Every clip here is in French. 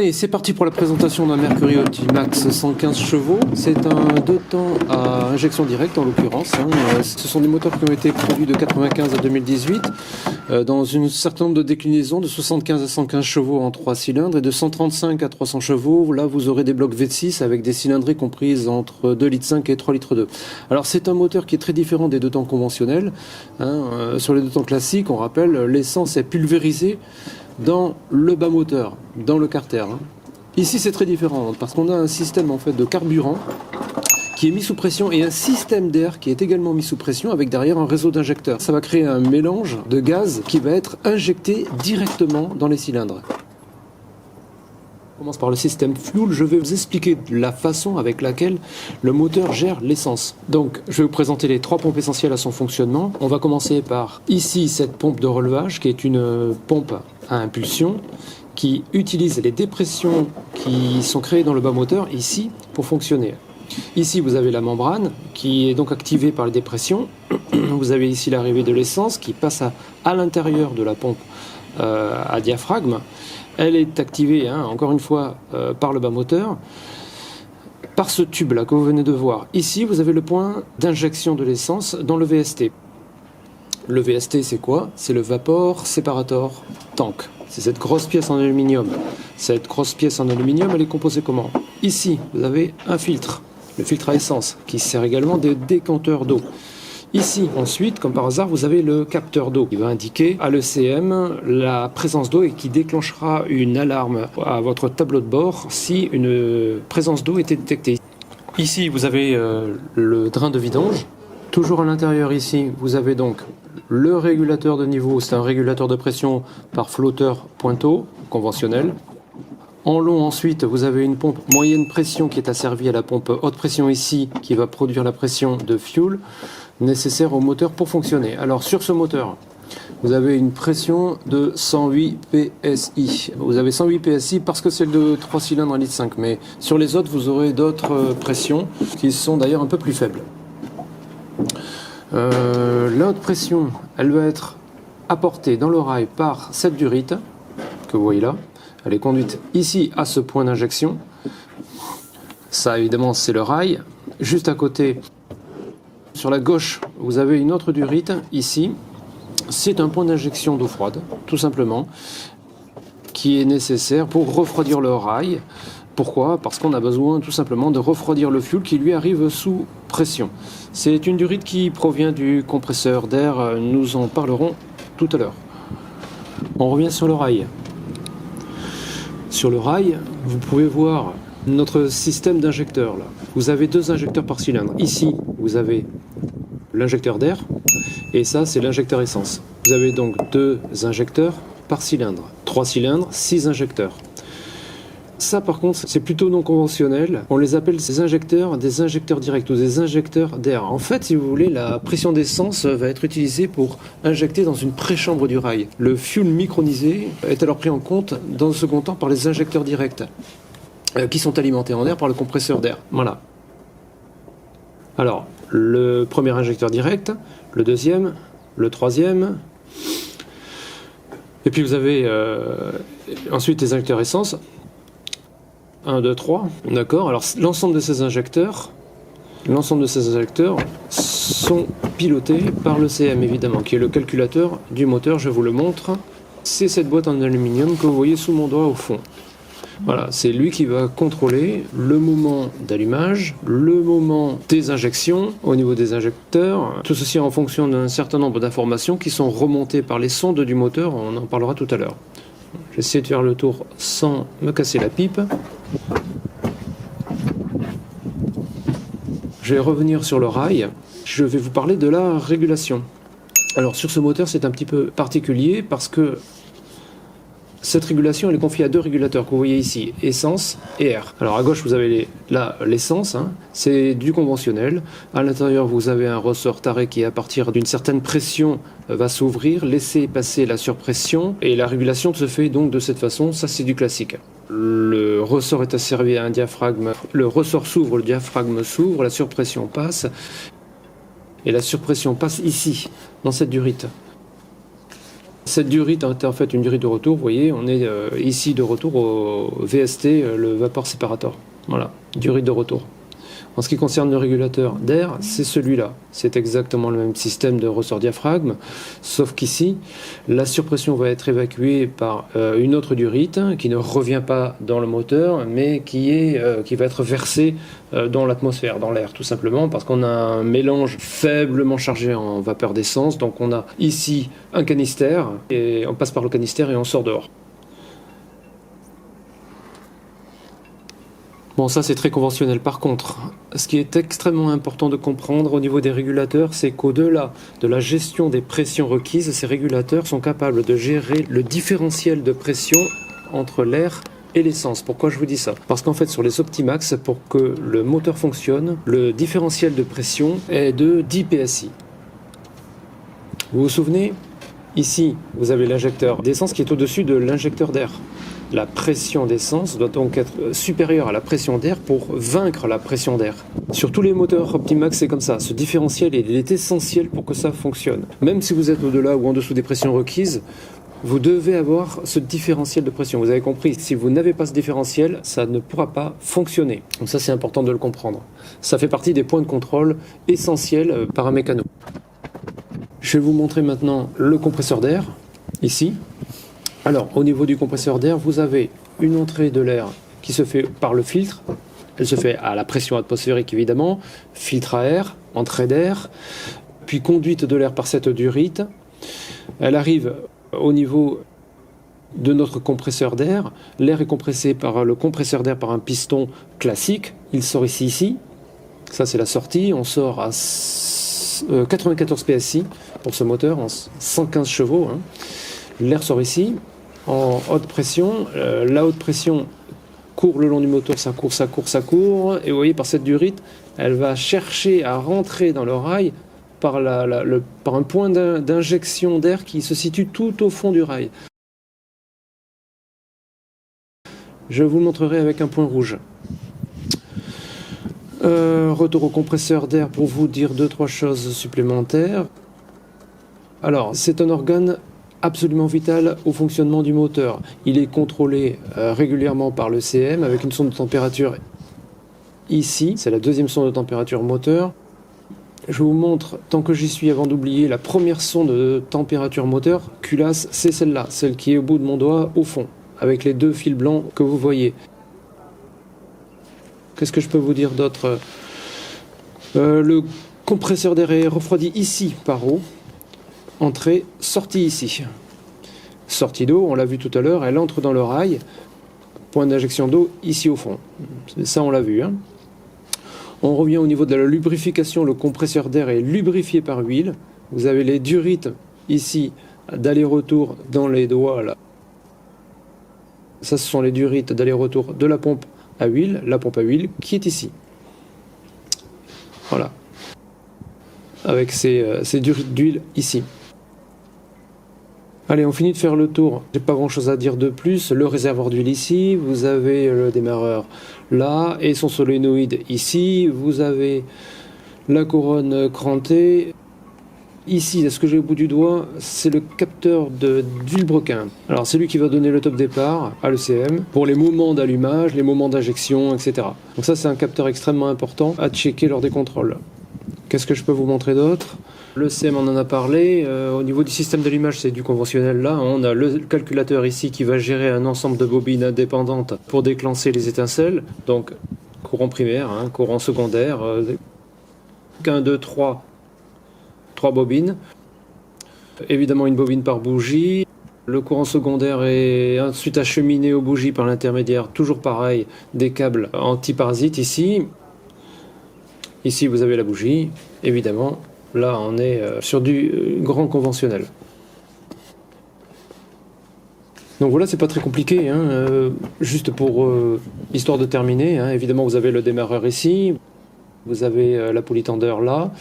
Allez, c'est parti pour la présentation d'un Mercury Optimax 115 chevaux. C'est un 2 temps à injection directe en l'occurrence. Ce sont des moteurs qui ont été produits de 95 à 2018 dans un certain nombre de déclinaisons de 75 à 115 chevaux en 3 cylindres et de 135 à 300 chevaux. Là, vous aurez des blocs V6 avec des cylindrées comprises entre 2,5 litres et 3,2 litres. Alors, c'est un moteur qui est très différent des 2 temps conventionnels. Sur les 2 temps classiques, on rappelle, l'essence est pulvérisée dans le bas moteur, dans le carter. Ici c'est très différent parce qu'on a un système en fait de carburant qui est mis sous pression et un système d'air qui est également mis sous pression avec derrière un réseau d'injecteurs. Ça va créer un mélange de gaz qui va être injecté directement dans les cylindres. On commence par le système fuel. Je vais vous expliquer la façon avec laquelle le moteur gère l'essence. Donc, je vais vous présenter les 3 pompes essentielles à son fonctionnement. On va commencer par ici cette pompe de relevage qui est une pompe à impulsion qui utilise les dépressions qui sont créées dans le bas moteur ici pour fonctionner. Ici, vous avez la membrane qui est donc activée par les dépressions. Vous avez ici l'arrivée de l'essence qui passe à l'intérieur de la pompe à diaphragme. Elle est activée, encore une fois, par le bas moteur, par ce tube-là que vous venez de voir. Ici, vous avez le point d'injection de l'essence dans le VST. Le VST, c'est quoi? C'est le Vapor Separator Tank. C'est cette grosse pièce en aluminium. Cette grosse pièce en aluminium, elle est composée comment? Ici, vous avez un filtre, le filtre à essence, qui sert également de décanteur d'eau. Ici, ensuite, comme par hasard, vous avez le capteur d'eau qui va indiquer à l'ECM la présence d'eau et qui déclenchera une alarme à votre tableau de bord si une présence d'eau était détectée. Ici, vous avez le drain de vidange. Toujours à l'intérieur ici, vous avez donc le régulateur de niveau. C'est un régulateur de pression par flotteur pointeau conventionnel. En long, ensuite, vous avez une pompe moyenne pression qui est asservie à la pompe haute pression ici, qui va produire la pression de fuel nécessaire au moteur pour fonctionner. Alors, sur ce moteur, vous avez une pression de 108 PSI. Vous avez 108 PSI parce que c'est le de 3 cylindres 1,5 litre. Mais sur les autres, vous aurez d'autres pressions qui sont d'ailleurs un peu plus faibles. La haute pression, elle va être apportée dans le rail par cette durite que vous voyez là. Elle est conduite ici à ce point d'injection. Ça, évidemment, c'est le rail. Juste à côté, sur la gauche, vous avez une autre durite, ici. C'est un point d'injection d'eau froide, tout simplement, qui est nécessaire pour refroidir le rail. Pourquoi? Parce qu'on a besoin, tout simplement, de refroidir le fuel qui, lui, arrive sous pression. C'est une durite qui provient du compresseur d'air. Nous en parlerons tout à l'heure. On revient sur le rail. Sur le rail, vous pouvez voir notre système d'injecteurs. Vous avez 2 injecteurs par cylindre. Ici, vous avez l'injecteur d'air et ça, c'est l'injecteur essence. Vous avez donc 2 injecteurs par cylindre. 3 cylindres, 6 injecteurs. Ça, par contre, c'est plutôt non conventionnel. On les appelle ces injecteurs des injecteurs directs ou des injecteurs d'air. En fait, si vous voulez, la pression d'essence va être utilisée pour injecter dans une préchambre du rail. Le fuel micronisé est alors pris en compte dans le second temps par les injecteurs directs qui sont alimentés en air par le compresseur d'air. Voilà. Alors, le premier injecteur direct, le deuxième, le troisième. Et puis vous avez ensuite les injecteurs essence. 1, 2, 3, d'accord. Alors l'ensemble de ces injecteurs sont pilotés par le CM évidemment, qui est le calculateur du moteur, je vous le montre. C'est cette boîte en aluminium que vous voyez sous mon doigt au fond. Voilà, c'est lui qui va contrôler le moment d'allumage, le moment des injections au niveau des injecteurs. Tout ceci en fonction d'un certain nombre d'informations qui sont remontées par les sondes du moteur, on en parlera tout à l'heure. J'essaie de faire le tour sans me casser la pipe. Je vais revenir sur le rail. Je vais vous parler de la régulation. Alors sur ce moteur, c'est un petit peu particulier parce que cette régulation elle est confiée à 2 régulateurs que vous voyez ici, essence et air. Alors à gauche, vous avez là l'essence, c'est du conventionnel. À l'intérieur, vous avez un ressort taré qui, à partir d'une certaine pression, va s'ouvrir, laisser passer la surpression. Et la régulation se fait donc de cette façon, ça c'est du classique. Le ressort est asservi à un diaphragme, le ressort s'ouvre, le diaphragme s'ouvre, la surpression passe. Et la surpression passe ici, dans cette durite. Cette durite est en fait une durite de retour. Vous voyez, on est ici de retour au VST, le Vapor Separator. Voilà, durite de retour. En ce qui concerne le régulateur d'air, c'est celui-là. C'est exactement le même système de ressort diaphragme, sauf qu'ici, la surpression va être évacuée par une autre durite qui ne revient pas dans le moteur, mais qui va être versée dans l'atmosphère, dans l'air, tout simplement, parce qu'on a un mélange faiblement chargé en vapeur d'essence. Donc on a ici un canister, et on passe par le canister et on sort dehors. Bon, ça c'est très conventionnel. Par contre, ce qui est extrêmement important de comprendre au niveau des régulateurs, c'est qu'au-delà de la gestion des pressions requises, ces régulateurs sont capables de gérer le différentiel de pression entre l'air et l'essence. Pourquoi je vous dis ça? Parce qu'en fait, sur les Optimax, pour que le moteur fonctionne, le différentiel de pression est de 10 PSI. Vous vous souvenez? Ici, vous avez l'injecteur d'essence qui est au-dessus de l'injecteur d'air. La pression d'essence doit donc être supérieure à la pression d'air pour vaincre la pression d'air. Sur tous les moteurs Optimax, c'est comme ça. Ce différentiel, il est essentiel pour que ça fonctionne. Même si vous êtes au-delà ou en dessous des pressions requises, vous devez avoir ce différentiel de pression. Vous avez compris, si vous n'avez pas ce différentiel, ça ne pourra pas fonctionner. Donc ça, c'est important de le comprendre. Ça fait partie des points de contrôle essentiels par un mécano. Je vais vous montrer maintenant le compresseur d'air, ici. Alors, au niveau du compresseur d'air, vous avez une entrée de l'air qui se fait par le filtre. Elle se fait à la pression atmosphérique, évidemment. Filtre à air, entrée d'air, puis conduite de l'air par cette durite. Elle arrive au niveau de notre compresseur d'air. L'air est compressé par le compresseur d'air par un piston classique. Il sort ici. Ça, c'est la sortie. On sort à 94 PSI pour ce moteur, en 115 chevaux. Hein. L'air sort ici. En haute pression, la haute pression court le long du moteur, ça court, et vous voyez par cette durite, elle va chercher à rentrer dans le rail par un point d'injection d'air qui se situe tout au fond du rail. Je vous le montrerai avec un point rouge. Retour au compresseur d'air pour vous dire 2-3 choses supplémentaires. Alors, c'est un organe absolument vital au fonctionnement du moteur. Il est contrôlé régulièrement par le CM avec une sonde de température ici. C'est la deuxième sonde de température moteur. Je vous montre, tant que j'y suis, avant d'oublier, la première sonde de température moteur, culasse, c'est celle-là, celle qui est au bout de mon doigt, au fond, avec les deux fils blancs que vous voyez. Qu'est-ce que je peux vous dire d'autre? Le compresseur d'air est refroidi ici par eau. Entrée, sortie ici. Sortie d'eau, on l'a vu tout à l'heure, elle entre dans le rail. Point d'injection d'eau ici au fond. Ça, on l'a vu. Hein. On revient au niveau de la lubrification. Le compresseur d'air est lubrifié par huile. Vous avez les durites ici d'aller-retour dans les doigts. Là. Ça, ce sont les durites d'aller-retour de la pompe à huile. La pompe à huile qui est ici. Voilà. Avec ces durites d'huile ici. Allez, on finit de faire le tour. J'ai pas grand chose à dire de plus. Le réservoir d'huile ici, vous avez le démarreur là et son solénoïde ici. Vous avez la couronne crantée. Ici, ce que j'ai au bout du doigt, c'est le capteur de vilebrequin. Alors, c'est lui qui va donner le top départ à l'ECM pour les moments d'allumage, les moments d'injection, etc. Donc ça, c'est un capteur extrêmement important à checker lors des contrôles. Qu'est-ce que je peux vous montrer d'autre? Le CM, on en a parlé. Au niveau du système d'allumage, c'est du conventionnel là. On a le calculateur ici qui va gérer un ensemble de bobines indépendantes pour déclencher les étincelles. Donc, courant primaire, hein, courant secondaire. 1, 2, 3 bobines. Évidemment, une bobine par bougie. Le courant secondaire est ensuite acheminé aux bougies par l'intermédiaire, toujours pareil, des câbles antiparasites ici. Ici, vous avez la bougie, évidemment. Là, on est sur du grand conventionnel. Donc voilà, c'est pas très compliqué. Hein. Juste pour histoire de terminer, hein, évidemment, vous avez le démarreur ici. Vous avez la polytendeur là.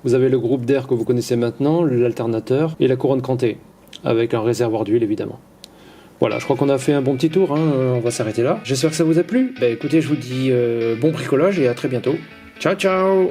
Vous avez le groupe d'air que vous connaissez maintenant, l'alternateur et la couronne crantée, avec un réservoir d'huile, évidemment. Voilà, je crois qu'on a fait un bon petit tour. Hein. On va s'arrêter là. J'espère que ça vous a plu. Écoutez, je vous dis bon bricolage et à très bientôt. Ciao, ciao!